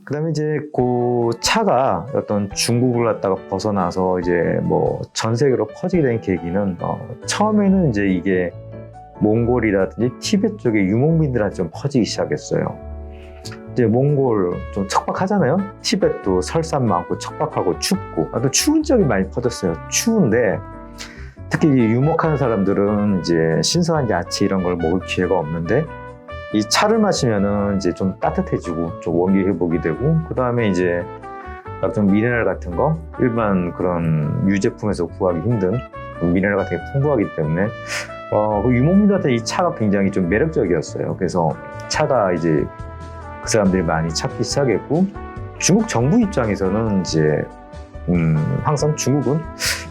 그다음에 이제 그 차가 어떤 중국을 갖다가 벗어나서 이제 뭐 전 세계로 퍼지게 된 계기는 처음에는 이제 이게 몽골이라든지 티베트 쪽의 유목민들한테 좀 퍼지기 시작했어요. 이제 몽골 좀 척박하잖아요. 티베트도 설산 많고 척박하고 춥고 또 추운 지역이 많이 퍼졌어요. 추운데 특히 유목하는 사람들은 이제 신선한 야채 이런 걸 먹을 기회가 없는데 이 차를 마시면은 이제 좀 따뜻해지고 좀 원기 회복이 되고 그 다음에 이제 좀 미네랄 같은 거 일반 그런 유제품에서 구하기 힘든 미네랄 같은 게 풍부하기 때문에 그 유목민들한테 이 차가 굉장히 좀 매력적이었어요. 그래서 차가 이제 그 사람들이 많이 찾기 시작했고 중국 정부 입장에서는 이제 항상 중국은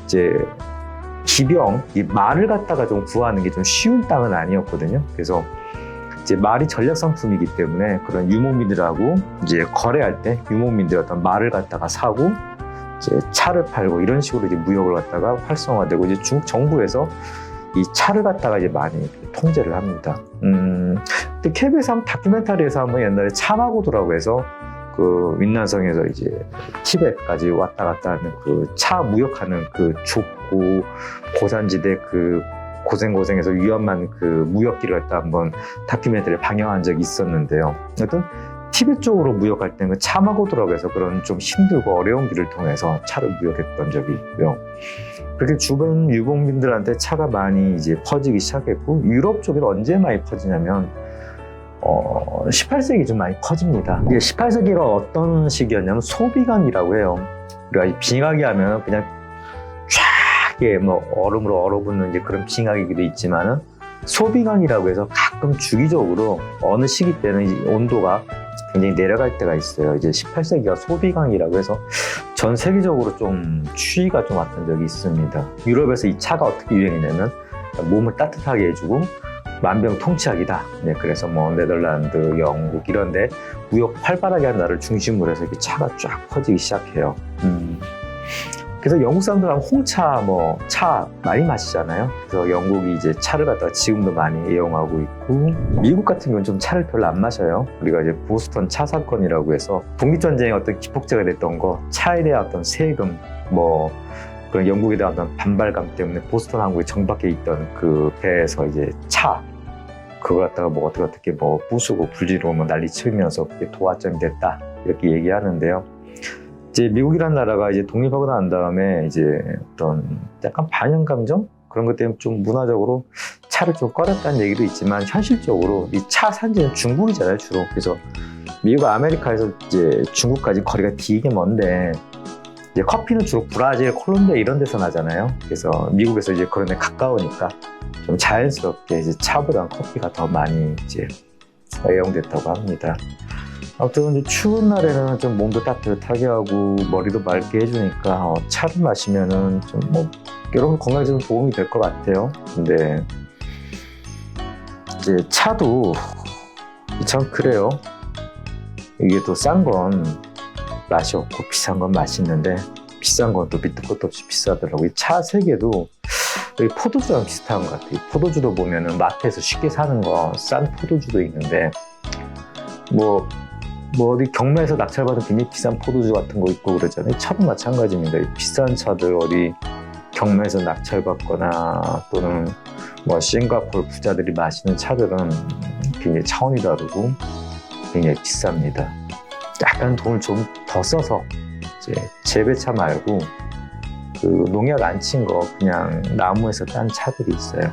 이제 기병, 이 말을 갖다가 좀 구하는 게 좀 쉬운 땅은 아니었거든요. 그래서 이제 말이 전략 상품이기 때문에 그런 유목민들하고 이제 거래할 때 유목민들 어떤 말을 갖다가 사고 이제 차를 팔고 이런 식으로 이제 무역을 갖다가 활성화되고 이제 중국 정부에서 이 차를 갖다가 이제 많이 통제를 합니다. 근데 KBS 한 다큐멘터리에서 한번 옛날에 차마고도라고 해서 그 윈난성에서 이제 티베트까지 왔다 갔다 하는 그 차 무역하는 그 좁고 고산지대 그 고생해서 위험한 그 무역길을 갖다 한번 다큐멘터리를 방영한 적이 있었는데요. 어떤 티베트 쪽으로 무역할 때는 그 차마고도라고 해서 그런 좀 힘들고 어려운 길을 통해서 차를 무역했던 적이 있고요. 그렇게 주변 유목민들한테 차가 많이 이제 퍼지기 시작했고 유럽 쪽에는 언제 많이 퍼지냐면 18세기 좀 많이 퍼집니다. 이게 18세기가 어떤 시기였냐면 소비강이라고 해요. 우리가 빙하기 하면 그냥 쫙 뭐 얼음으로 얼어붙는 이제 그런 빙하기도 있지만은 소비강이라고 해서 가끔 주기적으로 어느 시기 때는 이제 온도가 굉장히 내려갈 때가 있어요. 이제 18세기가 소비강이라고 해서 전 세계적으로 좀 추위가 좀 왔던 적이 있습니다. 유럽에서 이 차가 어떻게 유행이냐면 몸을 따뜻하게 해주고 만병통치약이다. 네, 그래서 뭐 네덜란드, 영국 이런데 무역 활발하게 한 나라를 중심으로 해서 이렇게 차가 쫙 퍼지기 시작해요. 그래서 영국 사람들은 홍차, 뭐 차 많이 마시잖아요. 그래서 영국이 이제 차를 갖다가 지금도 많이 애용하고 있고 미국 같은 경우는 좀 차를 별로 안 마셔요. 우리가 이제 보스턴 차 사건이라고 해서 독립전쟁의 어떤 기폭제가 됐던 거, 차에 대한 어떤 세금, 뭐 그런 영국에 대한 어떤 반발감 때문에 보스턴 항구에 정박해 있던 그 배에서 이제 차 그걸 갖다가 뭐 어떻게 뭐 부수고 불지르고 뭐 난리 치면서 그게 도화점이 됐다 이렇게 얘기하는데요. 이제 미국이라는 나라가 이제 독립하고 난 다음에 이제 어떤 약간 반영 감정 그런 것 때문에 좀 문화적으로 차를 좀 꺼렸다는 얘기도 있지만 현실적으로 이 차 산지는 중국이잖아요 주로. 그래서 미국 아메리카에서 이제 중국까지 거리가 되게 먼데 이제 커피는 주로 브라질, 콜롬비아 이런 데서 나잖아요. 그래서 미국에서 이제 그런 데 가까우니까 좀 자연스럽게 이제 차보다는 커피가 더 많이 이제 애용됐다고 합니다. 아무튼 이제 추운 날에는 좀 몸도 따뜻하게 하고 머리도 맑게 해주니까 차를 마시면은 좀 뭐 여러분 건강에 좀 도움이 될 것 같아요. 근데 이제 차도 참 그래요. 이게 또 싼 건 맛이 없고 비싼 건 맛있는데 비싼 건 또 밑도 끝도 없이 비싸더라고요. 차 세계도 포도주랑 비슷한 것 같아요. 포도주도 보면은 마트에서 쉽게 사는 거 싼 포도주도 있는데 뭐 어디 경매에서 낙찰받은 굉장히 비싼 포도주 같은 거 있고 그러잖아요. 차도 마찬가지입니다. 비싼 차들 어디 경매에서 낙찰받거나 또는 뭐 싱가포르 부자들이 마시는 차들은 굉장히 차원이 다르고 굉장히 비쌉니다. 약간 돈을 좀 더 써서 이제 재배차 말고 그 농약 안 친 거 그냥 나무에서 딴 차들이 있어요.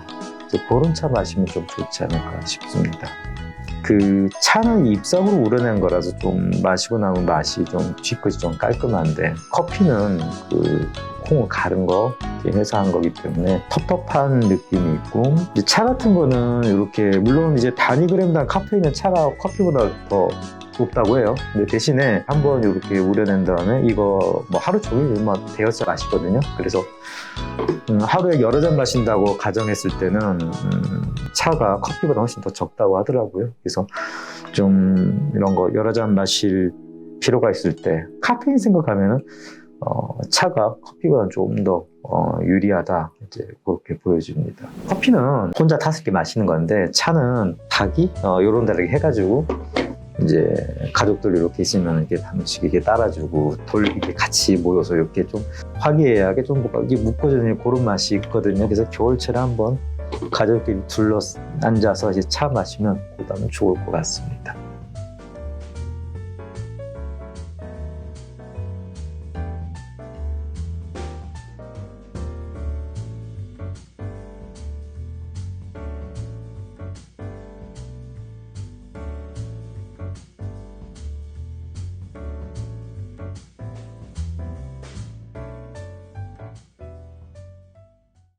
이제 그런 차 마시면 좀 좋지 않을까 싶습니다. 그 차는 잎사구로 우려낸 거라서 좀 마시고 나면 맛이 좀 뒤끝이 좀 깔끔한데 커피는 그 콩을 갈은 거 해서 한 거기 때문에 텁텁한 느낌이 있고 이제 차 같은 거는 이렇게 물론 이제 단위그램당 카페인은 차가 커피보다 더 높다고 해요. 근데 대신에 한번 이렇게 우려낸 다음에 이거 뭐 하루 종일 뭐 데워서 마시거든요. 그래서 하루에 여러 잔 마신다고 가정했을 때는 차가 커피보다 훨씬 더 적다고 하더라고요. 그래서 좀 이런 거 여러 잔 마실 필요가 있을 때 카페인 생각하면은 차가 커피보다 좀 더 유리하다 이제 그렇게 보여집니다. 커피는 혼자 5개 마시는 건데 차는 닭이 요런 다르게 해가지고 이제 가족들 이렇게 있으면 이렇게 한 번씩 이렇게 따라주고 이렇게 같이 모여서 이렇게 좀 화기애애하게 좀 뭔가 이게 묶어주는 그런 맛이 있거든요. 그래서 겨울철에 한번 가족끼리 둘러 앉아서 이제 차 마시면 그다음에 좋을 것 같습니다.